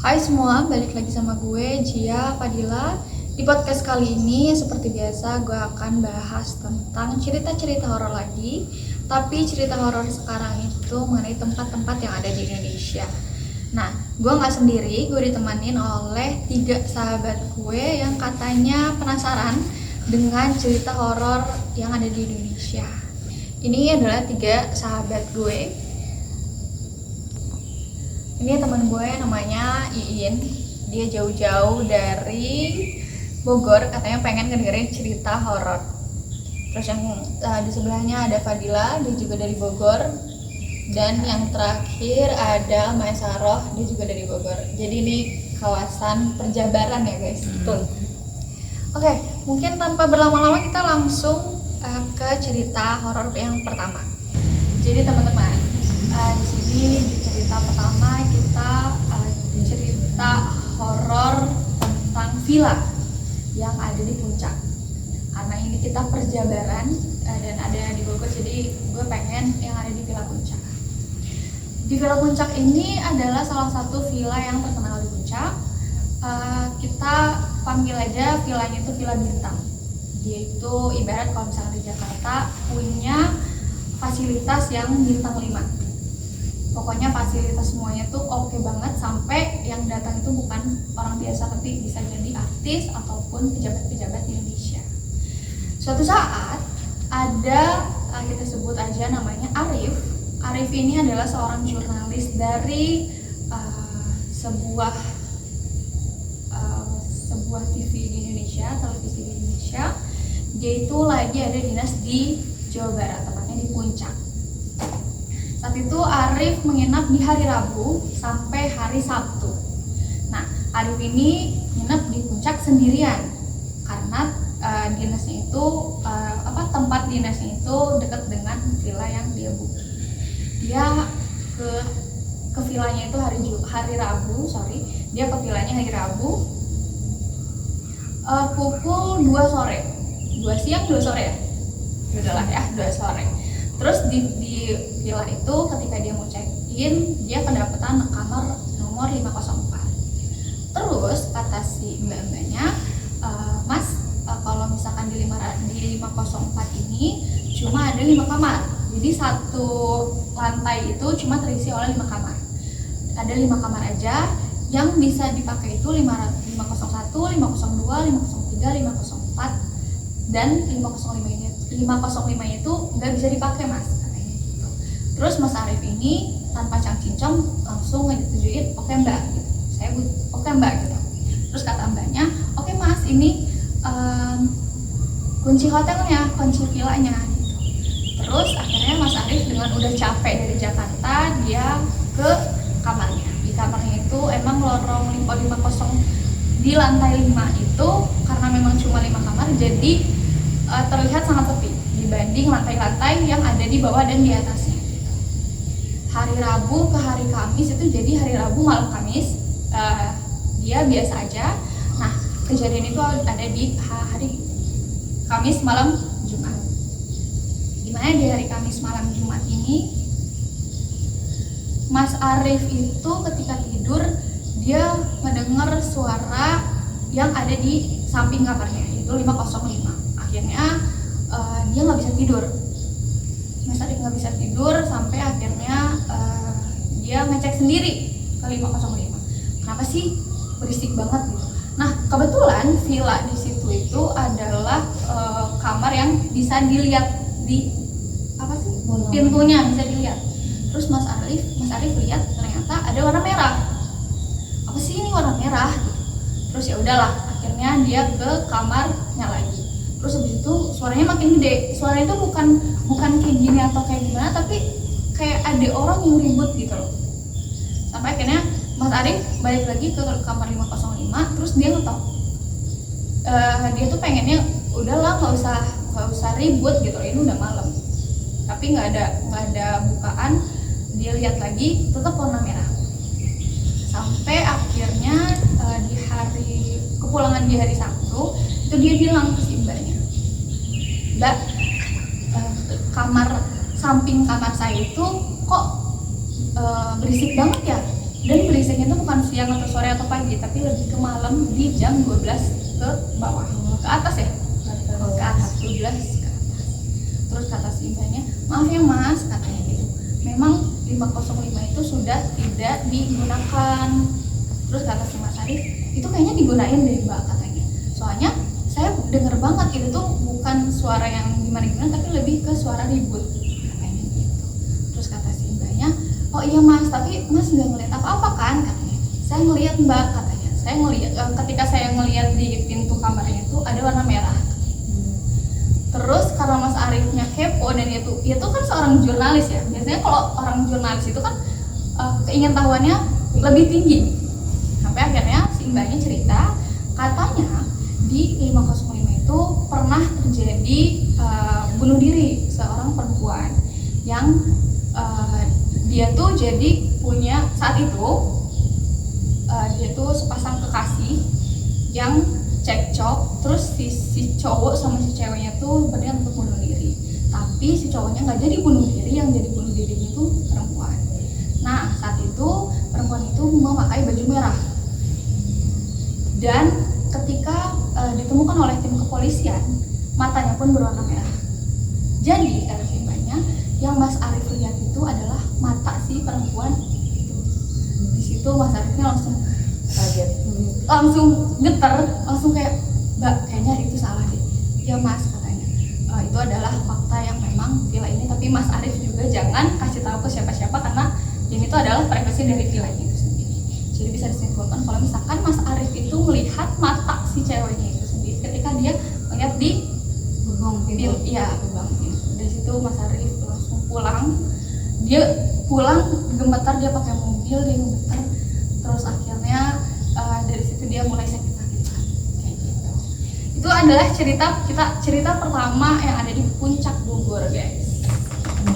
Hai semua, balik lagi sama gue, Gia Fadila. Di podcast kali ini, seperti biasa, gue akan bahas tentang cerita-cerita horor lagi. Tapi cerita horor sekarang itu mengenai tempat-tempat yang ada di Indonesia. Nah, gue gak sendiri, gue ditemanin oleh 3 sahabat gue yang katanya penasaran dengan cerita horor yang ada di Indonesia. Ini adalah 3 sahabat gue. Ini teman gue namanya Iin. Dia jauh-jauh dari Bogor, katanya pengen ngedengerin cerita horor. Terus yang di sebelahnya ada Fadila, dia juga dari Bogor. Dan yang terakhir ada Maesaroh, dia juga dari Bogor. Jadi ini kawasan perjabaran ya guys. Betul. Oke, mungkin tanpa berlama-lama kita langsung ke cerita horor yang pertama. Jadi teman-teman, di sini di cerita pertama kita cerita horor tentang villa yang ada di puncak. Karena ini kita perjabaran dan ada di Bogor, jadi gue pengen yang ada di Villa Puncak. Di Villa Puncak ini adalah salah satu villa yang terkenal di puncak. Kita panggil aja villanya itu Villa Bintang. Dia itu ibarat kalau misalnya di Jakarta punya fasilitas yang bintang 5. Pokoknya fasilitas semuanya tuh oke banget, sampai yang datang itu bukan orang biasa tapi bisa jadi artis ataupun pejabat-pejabat di Indonesia. Suatu saat ada, kita sebut aja namanya Arif. Arif ini adalah seorang jurnalis dari sebuah TV di Indonesia, televisi di Indonesia. Dia itu lagi ada dinas di Jawa Barat, tepatnya di Puncak. Saat itu Arif menginap di hari Rabu sampai hari Sabtu. Nah, Arif ini nginap di Puncak sendirian karena dinasnya itu tempat dinasnya itu dekat dengan villa yang dia book. Dia ke villanya itu hari Rabu, dia ke villanya hari Rabu pukul 2 sore. 2 siang 2 sore ya? Udahlah ya, 2 sore. Terus di villa itu ketika dia mau check-in, dia kedapatan kamar nomor 504. Terus kata si mbak-mbaknya, Mas, kalau misalkan di 504 ini cuma ada 5 kamar. Jadi satu lantai itu cuma terisi oleh 5 kamar. Ada 5 kamar aja yang bisa dipakai itu 501, 502, 503, 504 dan 505 itu nggak bisa dipakai mas, katanya gitu. Terus Mas Arif ini tanpa cang-cincong langsung ngejujuin, oke mbak, gitu. Oke mbak gitu. Terus kata mbaknya, oke mas, ini kunci hotelnya, kunci villanya gitu. Terus akhirnya Mas Arif dengan udah capek dari Jakarta, dia ke kamarnya. Di kamarnya itu emang lorong 550 di lantai 5 itu, karena memang cuma 5 kamar, jadi terlihat sangat sepi dibanding lantai-lantai yang ada di bawah dan di atasnya. Hari Rabu ke hari Kamis itu, jadi hari Rabu malam Kamis dia biasa aja. Nah, kejadian itu ada di hari Kamis malam Jumat. Gimana di hari Kamis malam Jumat ini, Mas Arif itu ketika tidur dia mendengar suara yang ada di samping kamarnya, itu 505. Akhirnya dia nggak bisa tidur. Mas Arif nggak bisa tidur sampai akhirnya dia ngecek sendiri ke 505. Kenapa sih berisik banget gitu? Nah, kebetulan villa di situ itu adalah kamar yang bisa dilihat di pintunya bisa dilihat. Terus Mas Arif lihat ternyata ada warna merah. Apa sih ini warna merah? Gitu. Terus ya udahlah, akhirnya dia ke kamarnya lagi. Terus habis itu suaranya makin gede. Suaranya itu bukan kayak gini atau kayak gimana, tapi kayak ada orang yang ribut gitu loh. Sampai akhirnya Mas Arif balik lagi ke kamar 505. Terus dia ngetok. Dia tuh pengennya udahlah nggak usah ribut gitu loh, ini udah malam. Tapi nggak ada bukaan. Dia lihat lagi, tetap warna merah. Sampai akhirnya di hari kepulangan di hari Sabtu itu dia bilang ke si mbaknya, mbak, kamar samping kamar saya itu kok berisik banget ya, dan berisiknya itu bukan siang atau sore atau pagi, tapi lebih ke malam di jam 12 ke bawah, ke atas ya, ke atas 12 ke atas. Terus kata si mbaknya, maaf ya mas, katanya gitu, memang 505 itu sudah tidak digunakan. Terus kata si Mas Arif, itu kayaknya digunain deh mbak, katanya, soalnya saya denger banget itu tuh bukan suara yang gimana-gimana, tapi lebih ke suara ribut, katanya gitu. Terus kata si mbaknya, oh iya mas, tapi mas nggak ngeliat apa-apa kan, katanya. Saya ngeliat mbak, katanya, saya ngeliat ketika saya ngeliat di pintu kamarnya itu ada warna merah. Terus karena Mas Arifnya kepo dan itu kan seorang jurnalis ya, biasanya kalau orang jurnalis itu kan keingintahuannya lebih tinggi. Sampai akhirnya si mbaknya cerita, katanya di 505 itu pernah terjadi bunuh diri seorang perempuan yang dia tuh jadi punya saat itu dia tuh sepasang kekasih yang cekcok, terus si cowok sama si ceweknya tuh berniat untuk bunuh diri, tapi si cowoknya nggak jadi bunuh diri, yang jadi bunuh dirinya itu perempuan. Nah saat itu perempuan itu memakai baju merah, dan ketika ditemukan oleh tim kepolisian, matanya pun berwarna merah. Jadi kata si mbaknya, yang Mas Arif lihat itu adalah mata si perempuan itu. Di situ Mas Arifnya langsung kaget, langsung geter, langsung kayak, mbak kayaknya itu salah deh. Ya mas, katanya, itu adalah fakta yang memang villa ini, tapi Mas Arif juga jangan kasih tahu ke siapa-siapa karena ini tuh adalah privasi dari villa itu sendiri. Jadi bisa disimpulkan kalau misalkan Mas Arif itu melihat mata si ceweknya itu sendiri ketika dia melihat di gerbang pintu, iya gerbang pintu. Dari situ Mas Arif langsung pulang, dia pulang gemetar, dia pakai mobil, dia gemetar. Terus akhirnya dari situ dia mulai sakit-sakitan kayak gitu. Itu adalah cerita pertama yang ada di Puncak Bogor, guys.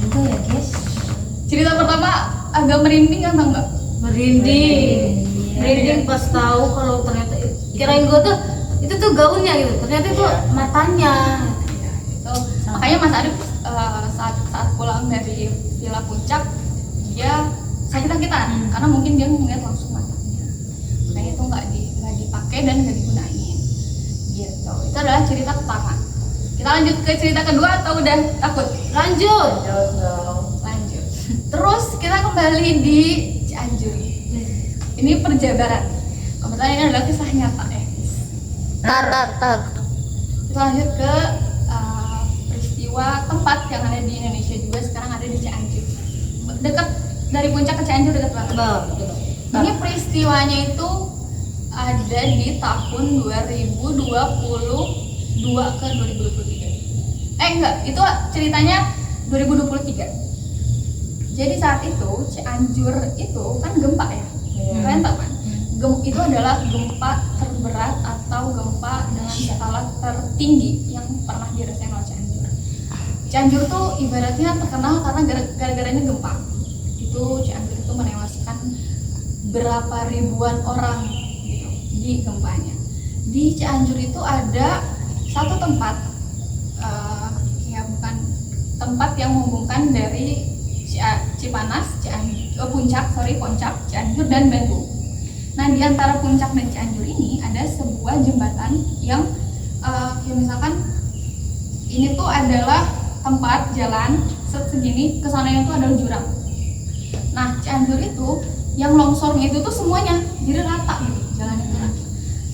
Juga ya guys. Cerita pertama agak merinding atau enggak? Merinding pas tahu kalau ternyata kirain gue tuh itu tuh gaunnya gitu, ternyata itu matanya. Ya, itu makanya Mas Arif saat pulang dari Villa Puncak dia sakit-sakitan karena mungkin dia melihat langsung matanya, makanya itu nggak dipakai dan nggak digunain gitu. Itu adalah cerita pertama. Kita lanjut ke cerita kedua atau udah takut? Lanjut. Lanjut. Terus kita kembali di Cianjur. Ini Perjabaran. Kebetulan ini adalah kisah nyata ya. Tar. Kita lanjut ke peristiwa tempat yang ada di Indonesia juga, sekarang ada di Cianjur. Dekat dari Puncak ke Cianjur, dekat banget. Betul. Ini peristiwanya itu ada di tahun 2022 ke 2023. Enggak, itu ceritanya 2023. Jadi saat itu Cianjur itu kan gempa ya. Kalian tahu kan? Itu adalah gempa terberat atau gempa dengan skala tertinggi yang pernah dirasain oleh Cianjur. Cianjur tuh ibaratnya terkenal karena gara-garanya gempa. Itu Cianjur itu menewaskan berapa ribuan orang gitu di gempanya. Di Cianjur itu ada satu tempat, tempat yang menghubungkan dari Cipanas, Puncak, Cianjur dan Bandung. Nah di antara Puncak dan Cianjur ini ada sebuah jembatan yang misalkan ini tuh adalah tempat jalan segini, kesananya itu adalah jurang. Nah Cianjur itu yang longsornya itu tuh semuanya jadi rata gitu, jalannya itu rata.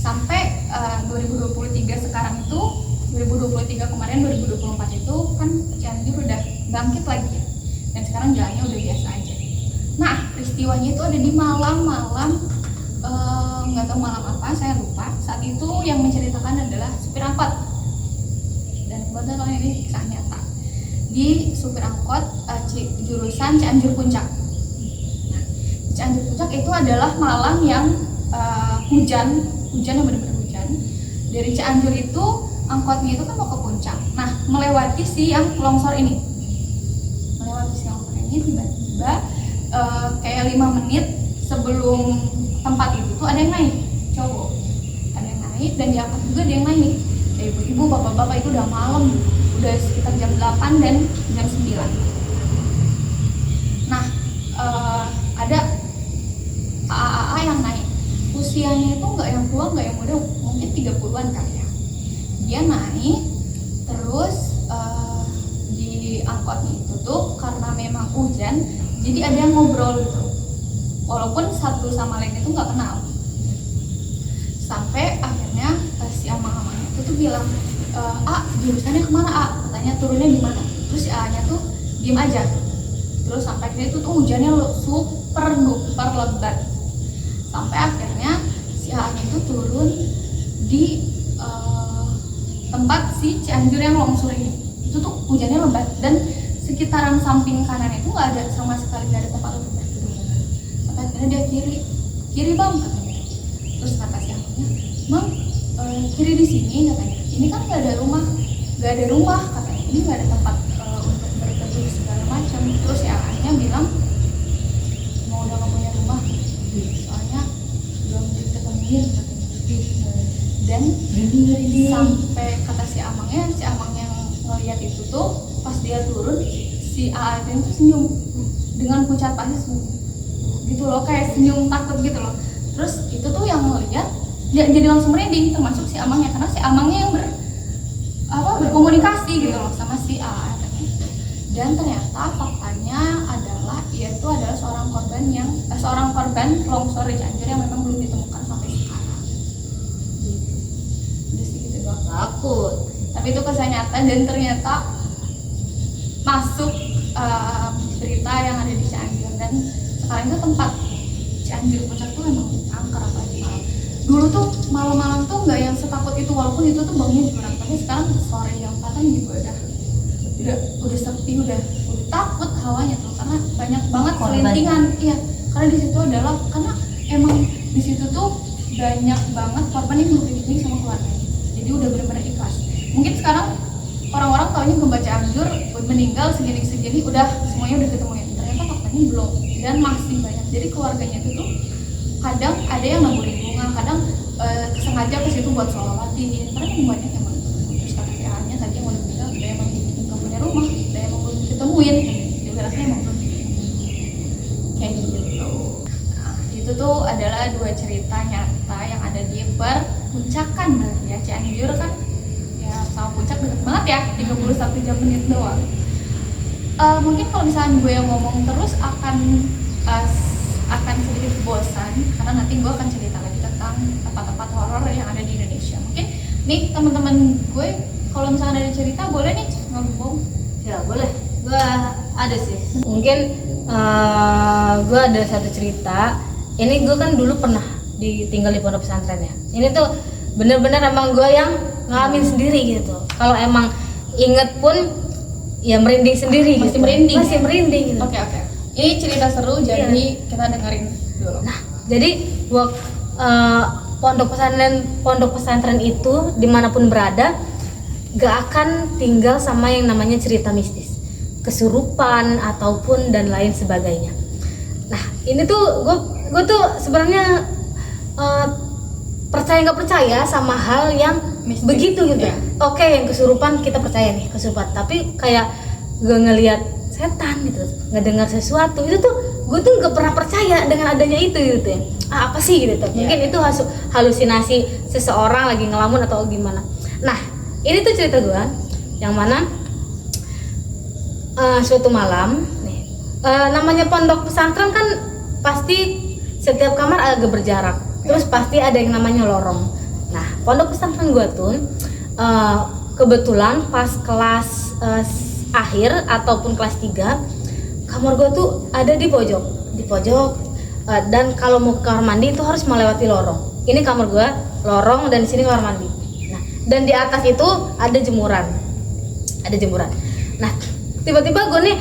Sampai 2023 sekarang itu, 2023 kemarin 2024 itu kan Cianjur udah bangkit lagi ya, dan sekarang jalannya udah biasa aja. Nah peristiwanya itu ada di malam-malam, nggak tahu malam apa, saya lupa. Saat itu yang menceritakan adalah supir angkot, dan kebetulan ini kisah nyata di supir angkot jurusan Cianjur Puncak. Nah, Cianjur Puncak itu adalah malam yang hujan yang benar-benar hujan. Dari Cianjur itu angkotnya itu kan mau ke puncak. Nah, melewati si yang longsor ini. Tiba-tiba kayak 5 menit sebelum tempat itu tuh ada yang naik, cowok. Ada yang naik dan diangkat juga ada yang naik. Kayak ibu-ibu, bapak-bapak itu udah malam, udah sekitar jam 8 dan jam 9. Nah, ada usianya itu nggak yang tua nggak yang muda, mungkin 30-an kali ya. Dia naik terus di angkotnya itu tuh karena memang hujan, jadi ada yang ngobrol gitu, walaupun satu sama lain itu nggak kenal. Sampai akhirnya si amang-amangnya itu tuh bilang, jurusannya kemana katanya turunnya di mana. Terus si A-nya tuh diem aja. Terus sampai akhirnya itu tuh hujannya super duper lebat. Sampai akhirnya si A-nya itu turun di tempat si Cianjur yang longsor ini. Itu tuh hujannya lebat dan sekitaran samping kanan itu nggak ada sama sekali, nggak ada tempat untuk berdiri. Sampai akhirnya dia kiri bang katanya. Terus kata si A-nya, Mam, kiri di sini katanya. Ini kan nggak ada rumah katanya. Ini nggak ada tempat untuk berteduh segala macam. Terus si A-nya bilang, mau udah nggak punya rumah, soalnya belum diketemuin katanya. Dan sampai kata si amang yang ngeliat itu tuh pas dia turun, si A itu senyum dengan pucat pahit gitu loh, kayak senyum takut gitu loh. Terus itu tuh yang ngeliat dia jadi langsung merinding, termasuk si amangnya, karena si amangnya yang berkomunikasi gitu loh sama si A. Dan ternyata faktanya adalah ia itu adalah seorang korban longsor di Cianjur yang memang belum ditemukan sampai sekarang. Udah sih gitu doang. Takut. Tapi itu kisah nyata dan ternyata masuk berita yang ada di Cianjur. Dan sekarang itu tempat Cianjur Puncak tuh memang angker apalagi malam. Dulu tuh malam-malam tuh nggak yang setakut itu, walaupun itu tuh bangunnya jurang. Tapi sekarang sore jam 4 juga udah sepi, udah takut hawanya tuh, karena banyak banget selentingan. Iya, karena di situ adalah karena emang di situ tuh banyak banget korban yang berpikir sama keluarganya. Jadi udah benar-benar ikhlas. Mungkin sekarang orang-orang taunya gempa Cianjur meninggal segini udah semuanya udah ketemuin. Ternyata faktanya belum dan masih banyak. Jadi keluarganya itu tuh kadang ada yang naburin bunga, kadang sengaja ke situ buat sholawatin. Karena yang banyak yang terus kata si A-nya tadi yang udah meninggal, ada yang nggak punya rumah, ada yang belum diketemuin. Jadi rasanya emang belum kayak gitu. Nah, itu tuh adalah 2 cerita nyata yang ada di Perpuncakan berarti ya. Cianjur kan ya sama Puncak deket banget ya, 31 jam menit doang. Mungkin kalau misalnya gue yang ngomong terus akan sedikit bosan, karena nanti gue akan cerita lagi tentang tempat-tempat horor yang ada di Indonesia. Mungkin nih teman-teman gue kalau misalnya ada cerita boleh nih ngomong. Ya boleh, gue ada sih. Mungkin gue ada satu cerita. Ini gue kan dulu pernah tinggal di pondok pesantren ya. Ini tuh bener-bener emang gue yang ngalamin sendiri gitu. Kalau emang inget pun ya merinding sendiri. Masih gitu. merinding. Masih ya? merinding gitu. Oke. Ini cerita seru, jadi kita dengerin dulu. Nah, jadi pondok pesantren itu dimanapun berada gak akan tinggal sama yang namanya cerita mistis, kesurupan ataupun dan lain sebagainya. Nah, ini tuh gue tuh sebenarnya percaya nggak percaya sama hal yang mistis, begitu gitu. Ya. Oke, yang kesurupan kita percaya nih kesurupan, tapi kayak gue ngelihat setan gitu, ngedengar sesuatu itu tuh gue tuh nggak pernah percaya dengan adanya itu gitu ya. Apa sih gitu? Mungkin itu halusinasi seseorang lagi ngelamun atau gimana. Nah, ini tuh cerita gue yang mana suatu malam nih, namanya pondok pesantren kan pasti setiap kamar agak berjarak, terus pasti ada yang namanya lorong. Nah, pondok pesantren gue tuh kebetulan pas kelas akhir ataupun kelas 3, kamar gue tuh ada di pojok dan kalau mau ke kamar mandi itu harus melewati lorong. Ini kamar gue lorong dan di sini kamar mandi. Nah, dan di atas itu ada jemuran. Nah, tiba-tiba gue nih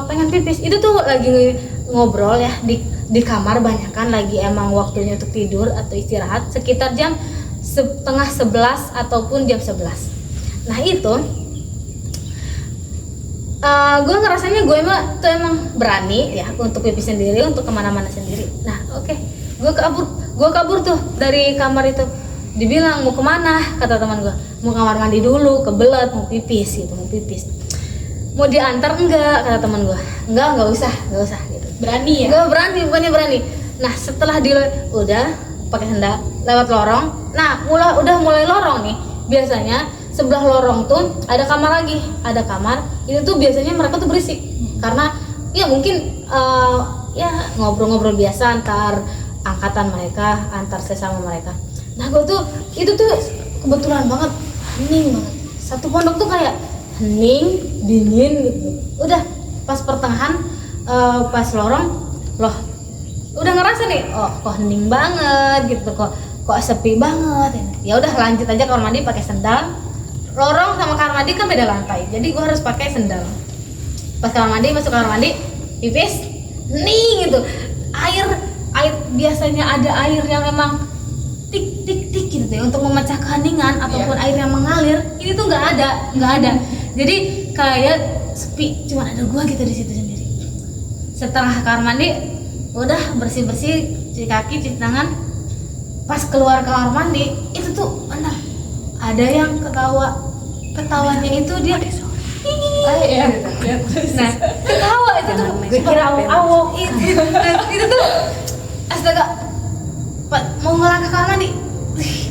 pengen pipis. Itu tuh lagi ngobrol ya di kamar, banyak kan lagi emang waktunya untuk tidur atau istirahat sekitar jam 10:30 ataupun jam 11. Nah, itu gue ngerasanya gue emang berani ya untuk pipis sendiri, untuk kemana-mana sendiri. Nah, oke. Gue kabur tuh dari kamar itu. Dibilang mau kemana, kata teman gue, mau kamar mandi dulu, kebelet mau pipis. Mau diantar enggak, kata teman gue. Enggak usah gitu. Berani ya? Gue bukannya berani. Nah, setelah udah pakai sendal lewat lorong. Nah udah mulai lorong nih, biasanya sebelah lorong tuh ada kamar lagi, ada kamar. Itu tuh biasanya mereka tuh berisik karena ya mungkin ya ngobrol-ngobrol biasa antar angkatan mereka, antar sesama mereka. Nah gue tuh itu tuh kebetulan banget hening banget, satu pondok tuh kayak hening dingin gitu. Udah pas pertengahan pas lorong loh udah ngerasa nih, oh kok hening banget gitu, kok sepi banget. Ya udah lanjut aja kamar mandi pakai sendal. Lorong sama kamar mandi kan beda lantai, jadi gue harus pakai sendal. Pas kamar mandi, masuk kamar mandi, pipis hening gitu. Air biasanya ada air yang memang tik tik tik gitu ya untuk memecah keheningan ataupun air yang mengalir. Ini tuh nggak ada. Jadi kayak sepi, cuma ada gua gitu di situ sendiri. Setelah kamar mandi, udah bersih cuci kaki, cuci tangan. Pas keluar kamar mandi, itu tuh benar ada yang ketawanya itu dia. Nah, ketawa itu tuh gue kira awok itu tuh astaga, mau ngelangkah kamar mandi,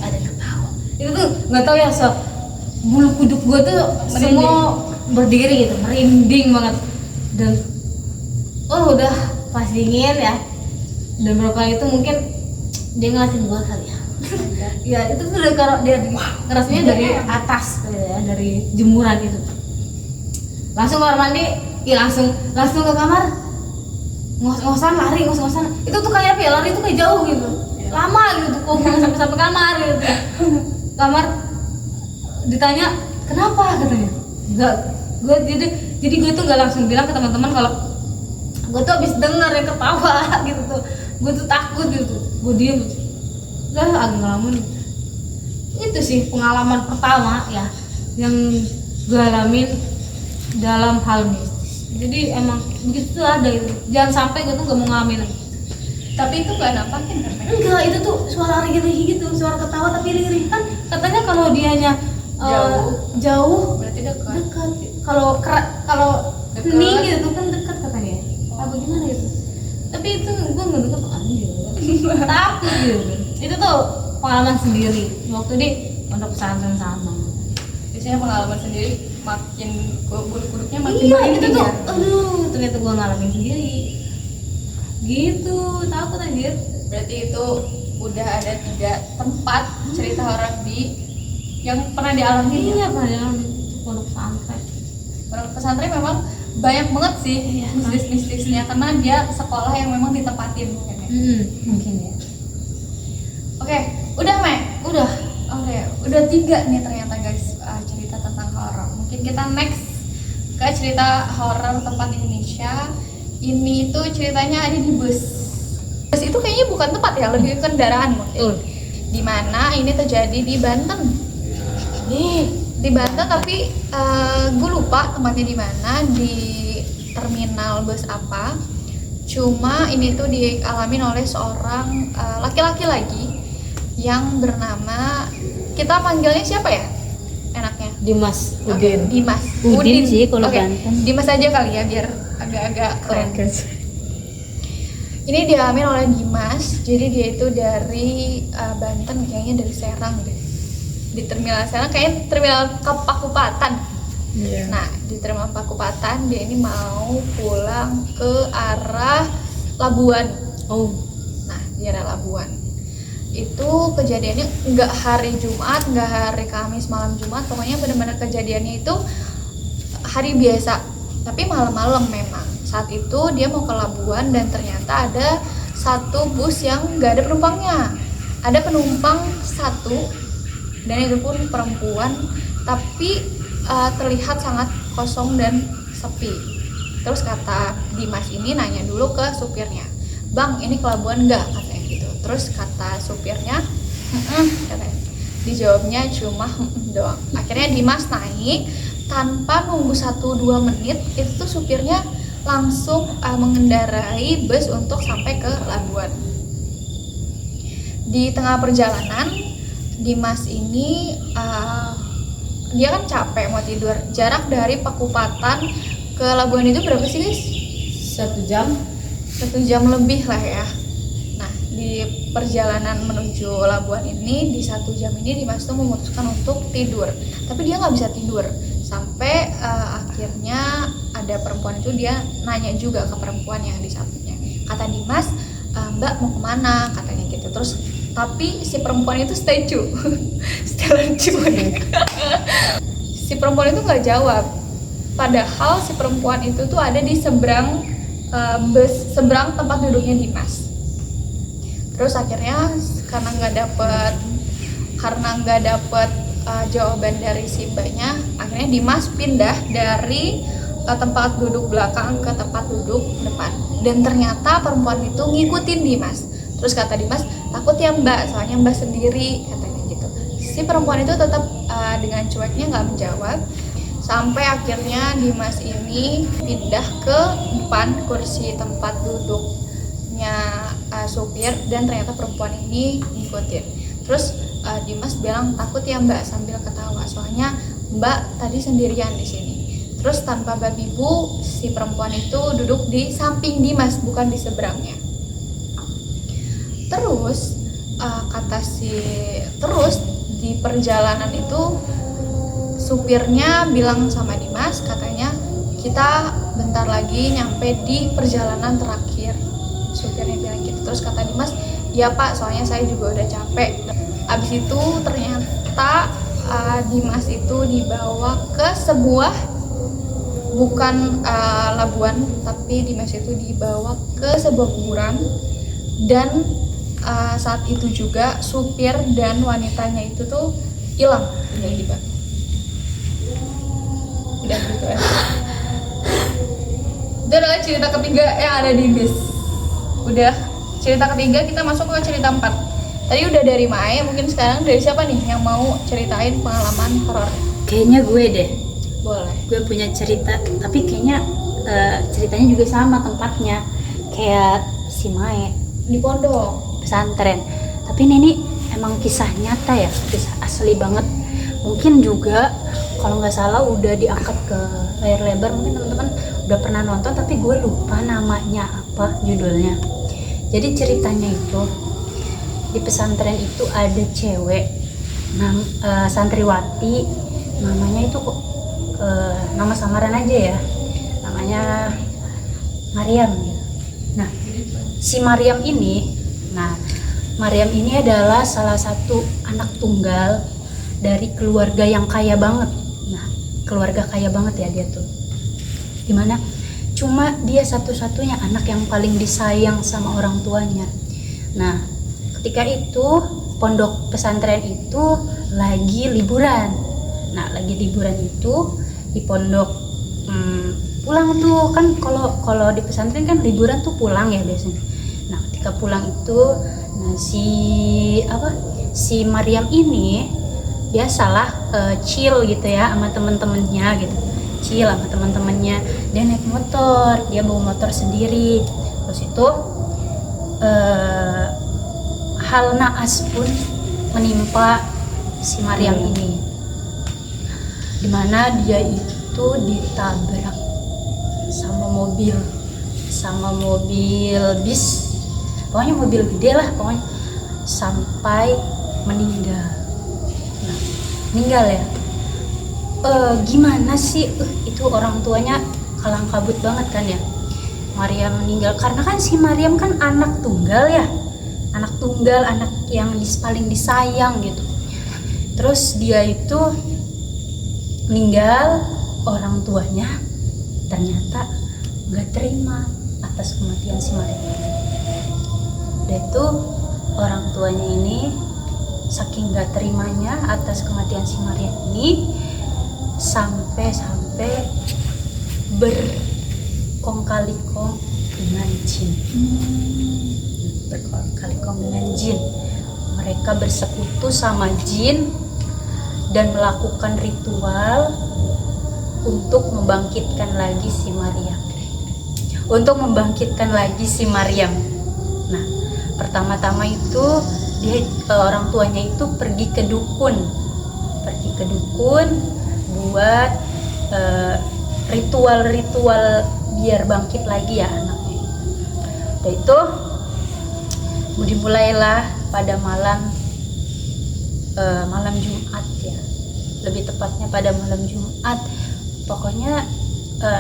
ada yang ketawa. Itu tuh nggak tahu ya, bulu kuduk gue tuh semua berdiri gitu, merinding banget. Dan udah pas dingin ya, dan berapa itu mungkin dia ngeliatin gue kali ya. Ya itu tuh kalau dia ngerasanya dari atas ya, dari jemuran itu. Langsung kamar mandi, langsung ke kamar, ngos-ngosan lari, ngos-ngosan. Itu tuh kayak apa ya, lari itu kayak jauh gitu, lama gitu, kok sampai kamar gitu. Kamar ditanya kenapa katanya, enggak, jadi gue tuh nggak langsung bilang ke teman-teman kalau gue tuh habis denger yang ketawa gitu tuh, gue tuh takut gitu, gue diem, agak ngelamun. Itu sih pengalaman pertama ya yang gue alamin dalam hal mistis. Jadi emang begitu tuh ada itu. Jangan sampai gue tuh gak mau ngalamin lagi. Tapi itu gak nampakin kan? Enggak, itu tuh suara rih-rih gitu, suara ketawa tapi rih-rih. Kan katanya kalau dianya jauh berarti dekat. Kalau hening gitu kan dekat katanya. Apa gimana gitu? Tapi itu gue nggak dekat anjir. Takut gitu. Itu tuh pengalaman sendiri waktu di pondok pesantren sama. Biasanya pengalaman sendiri makin bulu-kuduknya makin iya, merinding itu tuh, ya. aduh, ternyata gue ngalamin sendiri. Gitu, takut anjir. Berarti itu udah ada 3 tempat cerita horor yang pernah dialami. Iya, pernah dialami pondok pesantren. Pondok pesantren memang banyak banget sih mistis-mistisnya karena dia sekolah yang memang ditempatin mungkin ya. Mungkin ya. Oke, udah Mek? Udah. Oke, udah 3 nih ternyata guys cerita tentang horor. Mungkin kita next ke cerita horor tempat di Indonesia. Ini tuh ceritanya ada di bus. Bus itu kayaknya bukan tempat ya, lebih ke kendaraan mungkin. Dimana ini terjadi di Banten. Di Banten tapi gue lupa tempatnya di mana, di terminal bus apa. Cuma ini tuh dialami oleh seorang laki-laki lagi yang bernama, kita panggilnya siapa ya enaknya? Dimas Udin. Dimas Udin sih kalau Banten. Dimas aja kali ya biar agak-agak keren. Ini dialami oleh Dimas. Jadi dia itu dari Banten, kayaknya dari Serang deh. Di terminal Serang, kayaknya terminal Pakupatan. Nah, di terminal Pakupatan dia ini mau pulang ke arah Labuan. Nah, di arah Labuan. Itu kejadiannya nggak hari Jumat, nggak hari Kamis malam Jumat, pokoknya benar-benar kejadiannya itu hari biasa, tapi malam-malam memang. Saat itu dia mau ke Labuan dan ternyata ada satu bus yang nggak ada penumpangnya. Ada penumpang 1 dan itu pun perempuan, tapi terlihat sangat kosong dan sepi. Terus kata Dimas ini nanya dulu ke supirnya, "Bang, ini ke Labuan nggak?" katanya gitu. Terus kata supirnya, katanya. Dijawabnya cuma doang. Akhirnya Dimas naik tanpa nunggu 1-2 menit, itu tuh supirnya langsung mengendarai bus untuk sampai ke Labuan. Di tengah perjalanan, Dimas ini dia kan capek mau tidur. Jarak dari Pakupatan ke Labuan itu berapa sih guys? 1 jam. 1 jam lebih lah ya. Nah, di perjalanan menuju Labuan ini, di 1 jam ini Dimas tuh memutuskan untuk tidur, tapi dia nggak bisa tidur sampai akhirnya ada perempuan itu, dia nanya juga ke perempuan yang di sampingnya. Kata Dimas, Mbak mau kemana, katanya gitu. Terus tapi si perempuan itu stay lucu si perempuan itu nggak jawab, padahal si perempuan itu tuh ada di seberang seberang tempat duduknya Dimas. Terus akhirnya karena nggak dapet jawaban dari si mbaknya, akhirnya Dimas pindah dari tempat duduk belakang ke tempat duduk depan, dan ternyata perempuan itu ngikutin Dimas. Terus kata Dimas, takut ya Mbak, soalnya Mbak sendiri, katanya gitu. Si perempuan itu tetap dengan cueknya nggak menjawab, sampai akhirnya Dimas ini pindah ke depan kursi tempat duduknya supir, dan ternyata perempuan ini ngikutin. Terus Dimas bilang, takut ya Mbak, sambil ketawa, soalnya Mbak tadi sendirian di sini. Terus tanpa babi bu, si perempuan itu duduk di samping Dimas, bukan di seberangnya. Terus terus di perjalanan itu supirnya bilang sama Dimas, katanya kita bentar lagi nyampe di perjalanan terakhir. Supirnya bilang gitu. Terus kata Dimas, ya Pak, soalnya saya juga udah capek. Abis itu ternyata Dimas itu dibawa ke sebuah, bukan Labuan, tapi Dimas itu dibawa ke sebuah kuburan. Dan saat itu juga supir dan wanitanya itu tuh hilang tiba-tiba. Udah gitu ya. Itu adalah cerita ketiga yang ada di bis. Udah cerita ketiga, kita masuk ke cerita 4. Tadi udah dari Mae, mungkin sekarang dari siapa nih yang mau ceritain pengalaman horor? Kayaknya gue deh. Boleh. Gue punya cerita, tapi kayaknya ceritanya juga sama tempatnya. Kayak si Mae Di pondok. pesantren. Tapi ini emang kisah nyata ya, kisah asli banget. Mungkin juga kalau nggak salah udah diangkat ke layar lebar, mungkin teman-teman udah pernah nonton, tapi gue lupa namanya apa judulnya. Jadi ceritanya itu di pesantren itu ada cewek santriwati, namanya itu nama samaran aja ya, namanya Maryam. Nah, si Maryam ini adalah salah satu anak tunggal dari keluarga yang kaya banget. Nah, keluarga kaya banget ya dia tuh. Dimana cuma dia satu-satunya anak yang paling disayang sama orang tuanya. Nah, ketika itu pondok pesantren itu lagi liburan. Nah, lagi liburan itu di pondok pulang tuh kan, kalau di pesantren kan liburan tuh pulang ya biasanya. Nah, ketika pulang itu, nah si Maryam ini biasalah chill gitu ya sama temen-temennya gitu, chill sama temen-temennya. Dia naik motor, dia bawa motor sendiri. Terus itu hal naas pun menimpa si Maryam ini, dimana dia itu ditabrak sama mobil bis, pokoknya mobil gede lah pokoknya, sampai meninggal. Nah, meninggal ya. Gimana sih itu orang tuanya kalang kabut banget kan ya, Maryam meninggal. Karena kan si Maryam kan anak tunggal ya, anak yang paling disayang gitu. Terus dia itu meninggal, orang tuanya ternyata gak terima atas kematian si Maryam. Dan itu orang tuanya ini saking gak terimanya atas kematian si Maryam ini, sampai berkong-kali-kong dengan jin. Berkali-kali dengan jin. Mereka bersekutu sama jin dan melakukan ritual untuk membangkitkan lagi si Maryam. Nah, pertama-tama itu orang tuanya itu pergi ke dukun buat ritual biar bangkit lagi ya anaknya. Dan itu dimulailah pada malam Jumat ya, lebih tepatnya pada malam Jumat. Pokoknya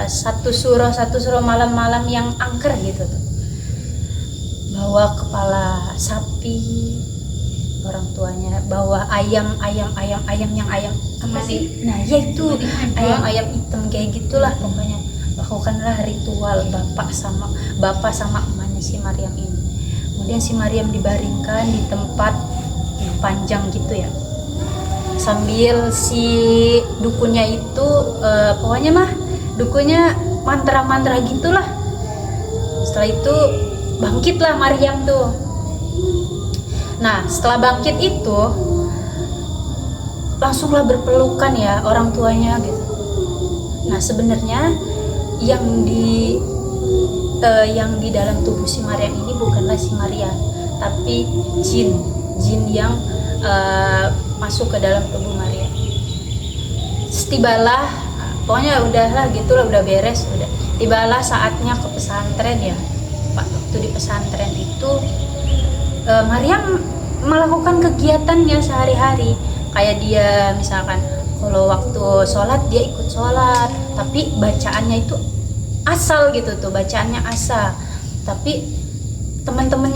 satu surah malam-malam yang angker gitu tuh, bawa kepala sapi, orang tuanya bawa ayam yang ayam apa sih, nah ya itu ayam hitam kayak gitulah. Pokoknya lakukanlah ritual bapak sama emaknya si Maryam ini. Kemudian si Maryam dibaringkan di tempat yang panjang gitu ya, sambil si dukunnya itu pokoknya dukunnya mantra-mantra gitulah. Setelah itu bangkitlah Maryam tuh. Nah setelah bangkit itu langsunglah berpelukan ya orang tuanya gitu. Nah sebenarnya yang di dalam tubuh si Maryam ini bukanlah si Maryam, tapi jin yang masuk ke dalam tubuh Maryam. Tibalah, pokoknya udahlah gitulah, udah beres, udah tibalah saatnya ke pesantren ya. Waktu di pesantren itu Maryam melakukan kegiatannya sehari-hari, kayak dia misalkan kalau waktu sholat dia ikut sholat, tapi bacaannya itu asal gitu tuh, bacaannya asal. Tapi teman-teman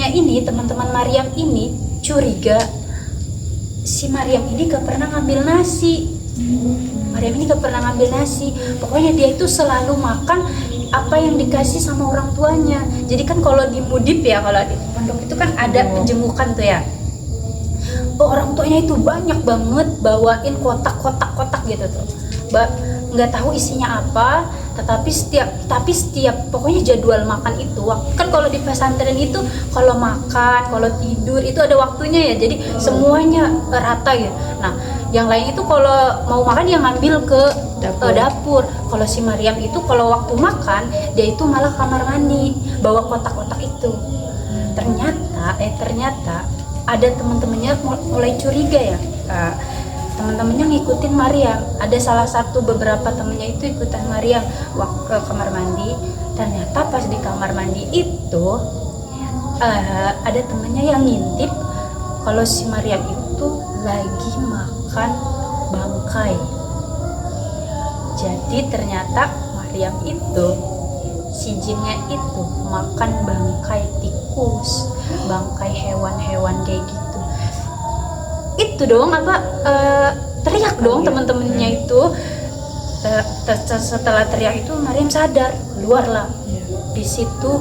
Maryam ini curiga si Maryam ini gak pernah ngambil nasi. Pokoknya dia itu selalu makan apa yang dikasih sama orang tuanya. Jadi kan kalau di mudib ya, kalau di pondok itu kan ada penjemukan tuh ya. Orang tuanya itu banyak banget bawain kotak-kotak gitu tuh. Nggak tahu isinya apa, tetapi setiap pokoknya jadwal makan itu kan kalau di pesantren itu kalau makan, kalau tidur itu ada waktunya ya, jadi semuanya rata ya. Nah yang lain itu kalau mau makan dia ngambil ke dapur. Kalau si Maryam itu kalau waktu makan dia itu malah kamar mandi bawa kotak-kotak itu. Ternyata ada teman-temannya mulai curiga ya. Teman-temannya ngikutin Maryam. Ada salah satu beberapa temennya itu ikutan Maryam ke kamar mandi. Ternyata pas di kamar mandi itu ada temennya yang ngintip kalau si Maryam itu lagi makan bangkai. Jadi ternyata Maryam itu, si jinnya itu makan bangkai tikus, bangkai hewan-hewan kayak gitu. Itu dong teriak dong teman-temannya itu. Setelah teriak itu Maryam sadar, keluarlah. Di situ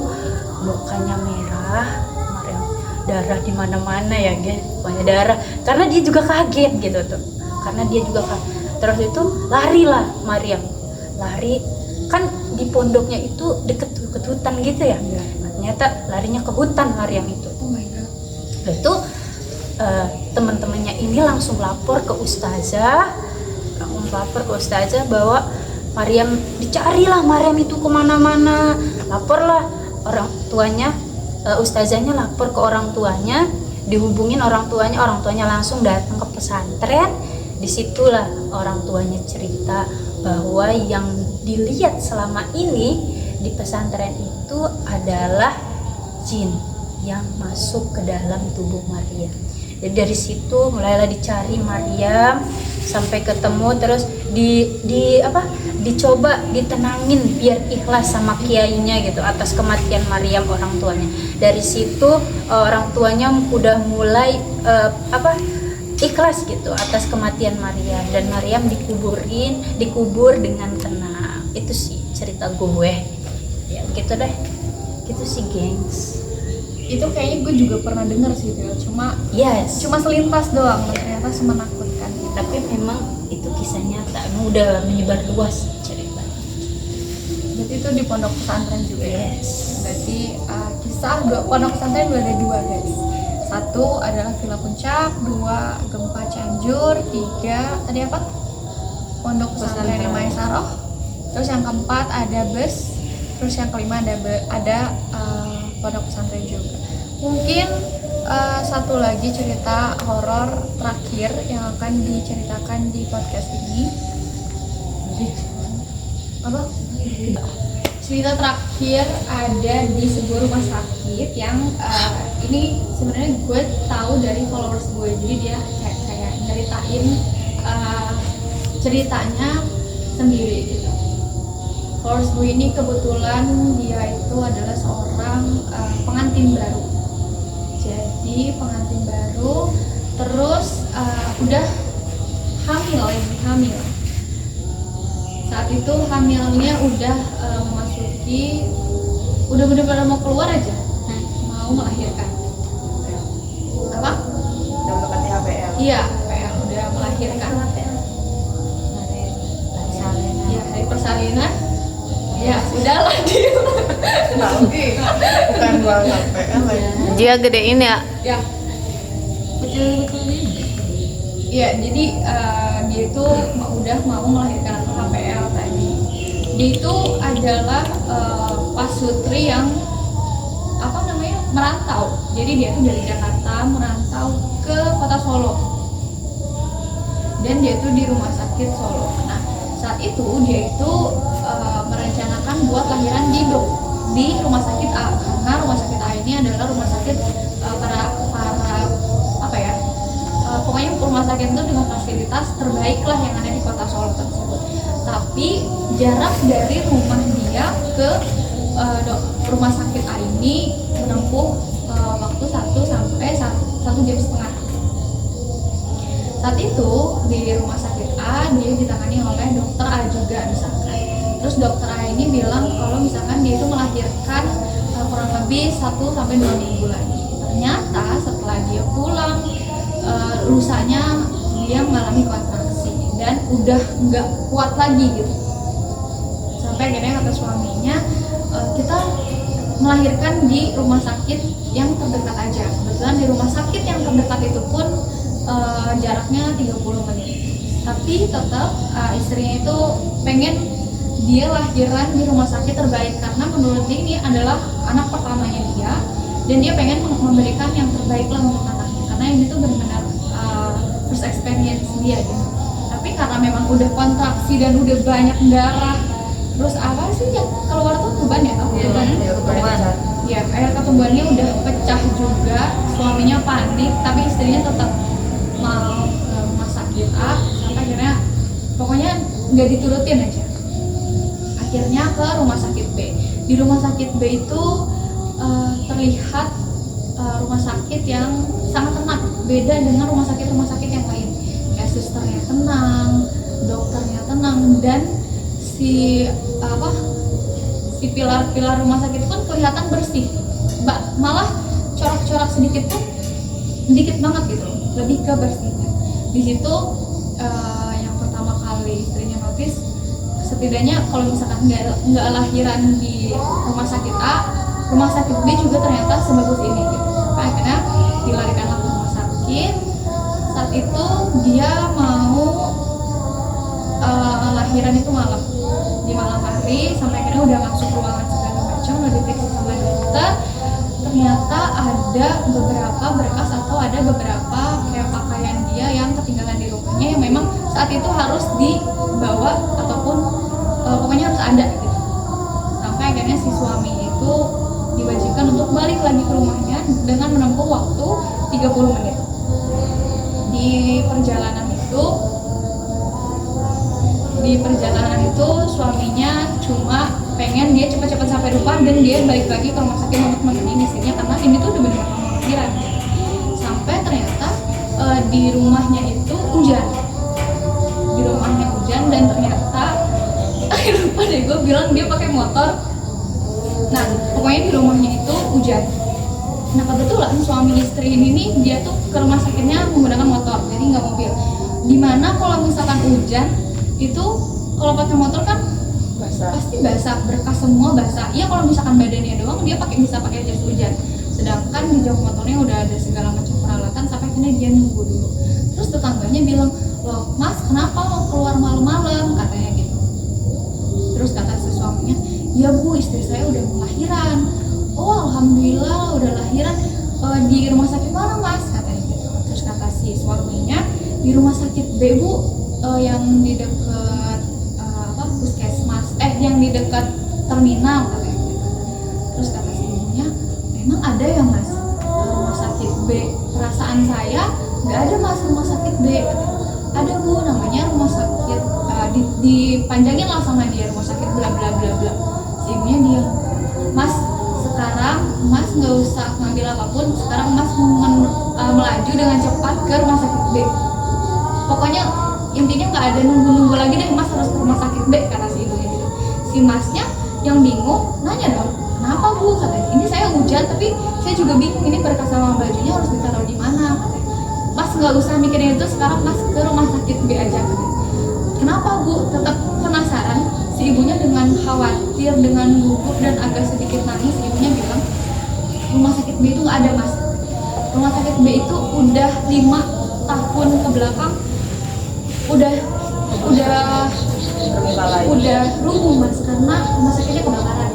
mukanya merah, Maryam darah di mana-mana ya, guys. Banyak darah karena dia juga kaget gitu tuh. Terus itu larilah Maryam. Lari kan di pondoknya itu deket hutan gitu ya. Ternyata larinya ke hutan Maryam itu. Oh my god. Itu teman-temannya ini langsung lapor ke ustazah bahwa Maryam dicarilah, Maryam itu kemana-mana. Laporlah orang tuanya, ustazahnya lapor ke orang tuanya, dihubungin orang tuanya langsung datang ke pesantren. Disitulah orang tuanya cerita bahwa yang dilihat selama ini di pesantren itu adalah jin yang masuk ke dalam tubuh Maryam. Jadi dari situ mulailah dicari Maryam sampai ketemu, terus dicoba ditenangin biar ikhlas sama kiainya gitu atas kematian Maryam orang tuanya. Dari situ orang tuanya udah mulai ikhlas gitu atas kematian Maryam, dan Maryam dikubur dengan tenang. Itu sih cerita gue ya, gitu deh, gitu sih gengs. Itu kayaknya gue juga pernah denger sih Del, cuma selintas doang, ternyata semenakutkan gitu. Tapi memang itu kisah nyata, emang udah menyebar luas ceritanya. Berarti itu di pondok pesantren juga ya? Yes. Berarti kisah pondok pesantren ada dua guys. Satu adalah Villa Puncak, dua Gempa Cianjur, tiga tadi apa? Pondok pesantren Maesaroh. Terus yang keempat ada bus. Terus yang kelima ada pondok pesantren juga. Mungkin satu lagi cerita horor terakhir yang akan diceritakan di podcast ini. Apa? cerita terakhir ada di sebuah rumah sakit yang ini sebenarnya gue tahu dari followers gue, jadi dia kayak nyeritain ceritanya sendiri gitu. Followers gue ini kebetulan dia itu adalah seorang pengantin baru. Jadi pengantin baru, terus udah hamil. Saat itu hamilnya udah memasuki, udah benar-benar mau keluar aja, mau melahirkan. Apa? Udah mendekati HPL. Iya, HPL udah melahirkan. Iya, hari persalinan. Ya, udahlah dia. Nanti bukan gua HPL lagi. Dia gedein ya. Ya. Betul ini. Iya, jadi dia itu udah mau melahirkan atau HPL tadi. Dia itu adalah pasutri yang merantau. Jadi dia itu dari Jakarta merantau ke kota Solo. Dan dia itu di rumah sakit Solo. Nah, saat itu dia itu merencanakan buat lahiran di rumah sakit A, karena rumah sakit A ini adalah rumah sakit para pokoknya rumah sakit itu dengan fasilitas terbaik lah yang ada di kota Solo tersebut. Tapi jarak dari rumah dia ke rumah sakit A ini menempuh waktu 1 sampai 1 jam setengah. Saat itu di rumah sakit A dia ditangani oleh dokter A juga misalkan. Terus dokter A ini bilang kalau misalkan dia itu melahirkan kurang lebih 1 sampai 2 minggu lagi. Ternyata setelah dia pulang lusanya dia mengalami kontraksi dan udah nggak kuat lagi gitu. Sampai akhirnya kata suaminya, kita melahirkan di rumah sakit yang terdekat aja. Kebetulan di rumah sakit yang terdekat itu pun jaraknya 30 menit. Tapi tetap istrinya itu pengen dia lahiran di rumah sakit terbaik karena menurut dia ini adalah anak pertamanya dia dan dia pengen memberikan yang terbaik lah untuk anaknya karena ini tuh benar-benar first experience dia gitu. Tapi karena memang udah kontraksi dan udah banyak darah, terus apa sih yang keluar tuh tuban ya? Ya, air ketubannya udah pecah juga, suaminya panik, tapi istrinya tetap mau ke rumah sakit A sampai akhirnya pokoknya nggak diturutin aja. Akhirnya ke rumah sakit B. Di rumah sakit B itu terlihat rumah sakit yang sangat tenang, beda dengan rumah sakit yang lain. Kayak susternya tenang, dokternya tenang, dan si pilar-pilar rumah sakit pun kelihatan bersih. Malah corak-corak sedikit pun dikit banget gitu, lebih ke bersihnya. Di situ yang pertama kali istrinya notice, setidaknya kalau misalkan nggak lahiran di rumah sakit A, rumah sakit B juga ternyata sebagus ini gitu. Sampai akhirnya dilarikanlah ke rumah sakit. Saat itu dia mau lahiran itu malam, di malam hari, sampai akhirnya udah masuk ruangan segala macam, udah diperiksa sama dokter. Ternyata ada beberapa berkas atau ada beberapa kayak pakaian dia yang ketinggalan di rumahnya yang memang saat itu harus dibawa ataupun pokoknya harus ada gitu. Sampai akhirnya si suami itu diwajibkan untuk balik lagi ke rumahnya dengan menempuh waktu 30 menit. Di perjalanan itu suaminya cuma pengen dia cepat-cepat sampai rumah dan dia balik lagi ke rumah sakit untuk menemani istrinya karena ini tuh udah benar-benar mau lahiran. Sampai ternyata di rumahnya itu hujan. Dan ternyata lupa deh gue bilang dia pakai motor. Nah pokoknya di rumahnya itu hujan. Nah kebetulan suami istri ini nih dia tuh ke rumah sakitnya menggunakan motor, jadi nggak mobil. Dimana kalau misalkan hujan itu kalau pakai motor kan pasti basah, berkas semua basah. Iya kalau misalkan badannya doang dia bisa pakai jas hujan. Sedangkan di jok motornya udah ada segala macam peralatan, sampai akhirnya dia nunggu dulu. Terus tetangganya bilang, loh mas kenapa mau keluar malam-malam, katanya gitu. Terus kata si suaminya, ya bu istri saya udah melahirkan. Oh alhamdulillah udah lahiran di rumah sakit mana mas, katanya gitu. Terus kata si suaminya, di rumah sakit B bu, yang di dekat puskesmas, yang di dekat terminal. Mas nggak usah ngambil apapun, sekarang Mas melaju dengan cepat ke rumah sakit B. Pokoknya intinya nggak ada nunggu-nunggu lagi deh, Mas harus ke rumah sakit B, kata si ibunya gitu. Si Masnya yang bingung nanya dong, kenapa Bu, katanya. Ini saya hujan tapi saya juga bingung, ini berkas sama bajunya harus ditaruh di mana, katanya. Mas nggak usah mikirin itu, sekarang Mas ke rumah sakit B aja, katanya. Kenapa Bu? Tetap penasaran. Si ibunya dengan khawatir, dengan gugup dan agak sedikit nangis, ibunya bilang, rumah sakit B itu nggak ada Mas. Rumah sakit B itu udah 5 tahun ke belakang udah rubuh Mas, karena rumah sakitnya kebakaran.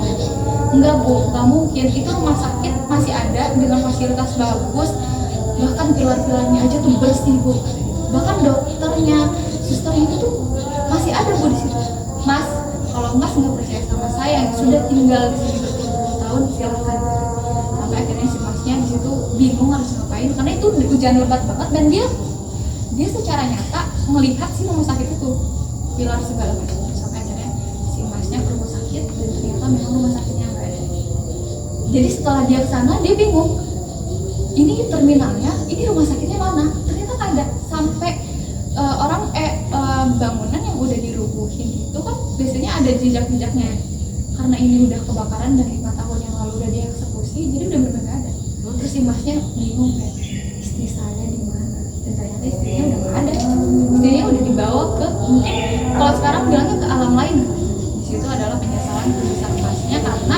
Enggak Bu, nggak mungkin, itu rumah sakit masih ada dengan fasilitas bagus, bahkan pilar-pilarnya aja tuh bersih Bu, bahkan dokternya, susternya itu tuh masih ada Bu di situ. Mas, kalau Mas nggak percaya sama saya yang sudah tinggal di sini berpuluh-puluh tahun, silahkan. Sampai akhirnya si Masnya di situ bingung harus ngapain, karena itu hujan lebat banget dan dia secara nyata melihat si rumah sakit itu pilar segala macam. Sampai akhirnya si Masnya ke rumah sakit dan ternyata memang rumah sakitnya nggak ada. Jadi setelah dia kesana dia bingung, ini terminalnya, ini rumah sakitnya mana? Ternyata nggak ada. Sampai bangunan yang udah dirubuhin itu kan biasanya ada jejak-jejaknya, karena ini udah kebakaran dari 5 tahun yang lalu udah dieksekusi, jadi udah benar nggak ada. Terus si Masnya bingung kayak, istri saya di mana? Dan ternyata istrinya udah nggak ada, istrinya udah dibawa ke, mungkin kalau sekarang bilangnya ke alam lain. Di situ adalah penyesalan terbesar Masnya karena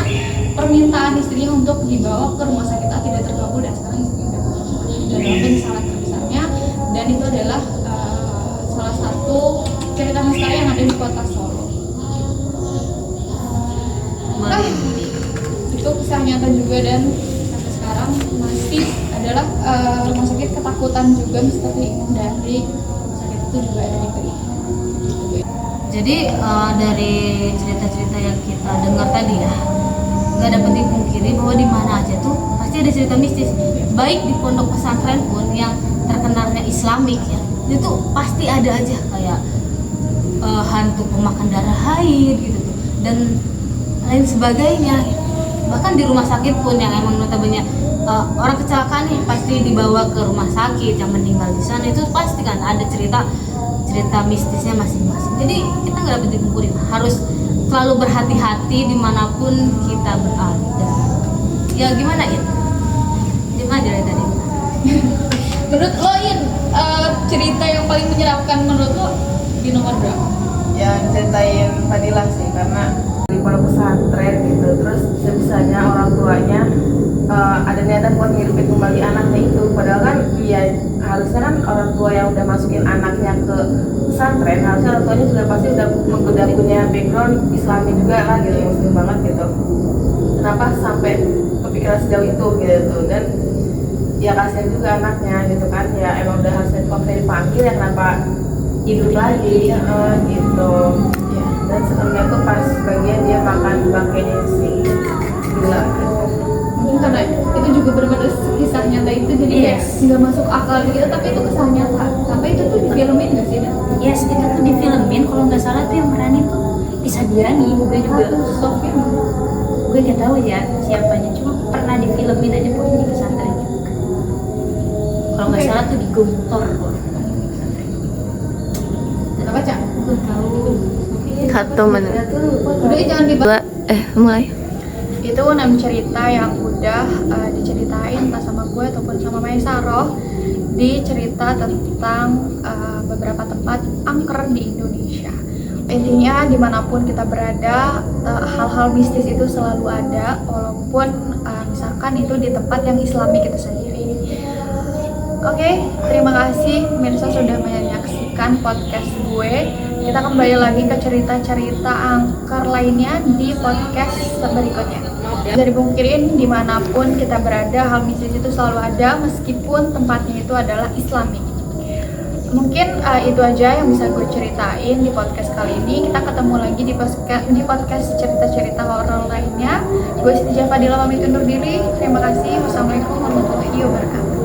permintaan istrinya untuk dibawa ke rumah sakit A tidak terkabul, dan sekarang istrinya udah adalah penyesalan terbesarnya. Dan itu adalah salah satu cerita misteri yang ada di kota Solo. Itu kisah nyata juga, dan sampai sekarang masih adalah rumah sakit ketakutan juga, misteri dari rumah sakit itu juga ada di PI. Jadi dari cerita-cerita yang kita dengar tadi ya, nggak dapat dipungkiri bahwa di mana aja tuh pasti ada cerita mistis. Baik di pondok pesantren pun yang terkenalnya Islamik ya, itu pasti ada aja kayak hantu pemakan darah haid gitu dan lain sebagainya. Bahkan di rumah sakit pun yang emang notabene orang kecelakaan nih pasti dibawa ke rumah sakit, yang meninggal di sana itu pasti kan ada cerita mistisnya masing-masing. Jadi kita nggak dapat dipungkiri, harus selalu berhati-hati dimanapun kita berada. Ya gimana ya? Gimana dari tadi? Menurut lo In, cerita yang paling menyeramkan menurut lo di nomor berapa? Yang ceritain Fadilah sih, karena di pondok pesantren gitu, terus sebisanya orang tuanya ada niatan buat ngirupin kembali anaknya itu, padahal kan ya harusnya kan orang tua yang udah masukin anaknya ke pesantren, harusnya orang tuanya sudah pasti udah punya background Islami juga lah gitu, muslim banget gitu. Kenapa sampai kepikiran sejauh itu gitu, dan ya kasihan juga anaknya gitu kan, ya emang udah harusnya dipanggil ya, kenapa hidup lagi gitu ya. Dan sebenarnya tuh pas bagian dia makan bangkainya si gila gitu. Mungkin karena itu juga benar-benar kisah nyata itu, jadi kayak nggak masuk akal gitu, tapi itu kisah nyata. Sampai itu tuh difilmin nggak sih? Yes, itu tuh difilmin, kalau nggak salah tuh yang meranin tuh Disadiani, gue juga Sofia. gue nggak tahu ya siapanya, cuma pernah difilmin aja pokoknya di pesantren juga. Kalau nggak salah tuh di Guntur kok. Kenapa Cak? Gue tahu. 1 menit. Udah jangan dibahas. Mulai. Itu 6 cerita yang udah diceritain entah sama gue ataupun sama Maesaroh, di cerita tentang beberapa tempat angker di Indonesia. Intinya dimanapun kita berada, hal-hal mistis itu selalu ada, walaupun misalkan itu di tempat yang Islami itu sendiri. Oke, terima kasih pemirsa sudah menyaksikan podcast gue. Kita kembali lagi ke cerita-cerita angker lainnya di podcast berikutnya. Dari Bungkirin, dimanapun kita berada, hal mistis itu selalu ada meskipun tempatnya itu adalah Islami. Mungkin itu aja yang bisa gue ceritain di podcast kali ini. Kita ketemu lagi di podcast cerita-cerita horor lainnya. Gue Siti Fadilah pamit undur diri. Terima kasih. Wassalamualaikum warahmatullahi wabarakatuh.